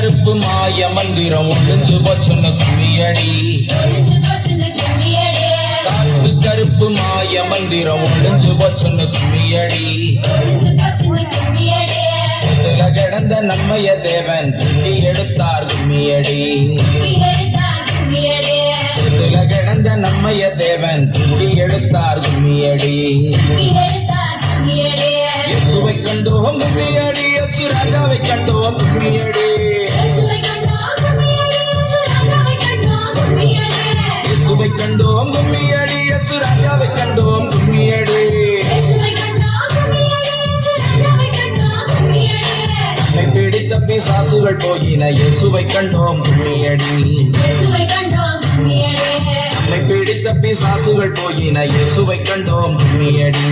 கருப்பு மாய மந்திரம் ஒழிஞ்சு போச்சுன்னு கும்மியடி. காட்டு கருப்பு மாய மந்திரம் ஒழிஞ்சு போச்சுன்னு கும்மியடி. சேத்துல கிடந்த நம்மைய தேவன் தூக்கி எடுத்தார் கும்மியடி. சேத்துல கிடந்த நம்மைய தேவன் தூக்கி எடுத்தார் கும்மியடி. இயேசுவை கண்டோம் கும்மியடி, இயேசு ராஜாவை கண்டோம் கும்மியடி. இயேசுவை கண்டோம் கும்மியடி, இயேசு ராஜாவை கண்டோம் கும்மியடி. நம்மை பிடித்த பிசாசுகள் போயின, இயேசுவை கண்டோம் கும்மியடி. நம்மை பிடித்த பிசாசுகள் போயின, இயேசுவை கண்டோம் கும்மியடி.